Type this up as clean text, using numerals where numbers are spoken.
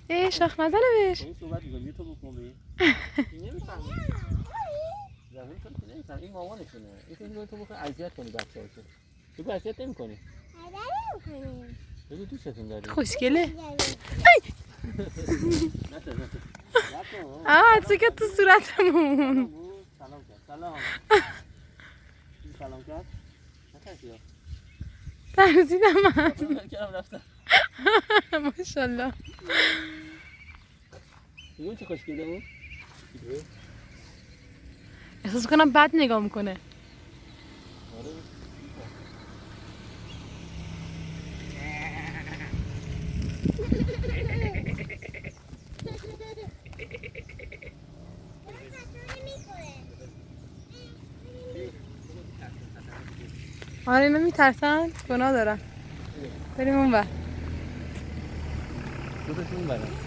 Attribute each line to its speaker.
Speaker 1: ای شاخ نزنه بهش.
Speaker 2: این صحبت می‌کنه یه تو بکن بهش. نمی‌فهمه. زبون تو نمی‌فهمه. این مامانشونه. این فکر تو بخوای اذیت کنی بچه‌هاشو. تو اذیت نمی‌کنی.
Speaker 3: نمی‌کنیم.
Speaker 2: بگو دوستتون داری.
Speaker 1: خوشگله.
Speaker 2: نته.
Speaker 1: آه چه که تو صورتمون.
Speaker 2: سلام کرد. سلام کرد. نکردی.
Speaker 1: ترسیدم من.
Speaker 2: کردم رفتم.
Speaker 1: ماشاءالله.
Speaker 2: بگو چه خوشگله بود.
Speaker 1: احساس کنم بد نگاه میکنه.
Speaker 2: آره.
Speaker 1: آره اینا میترسن گناه دارن. بریم اون بر.
Speaker 2: خودشون برن.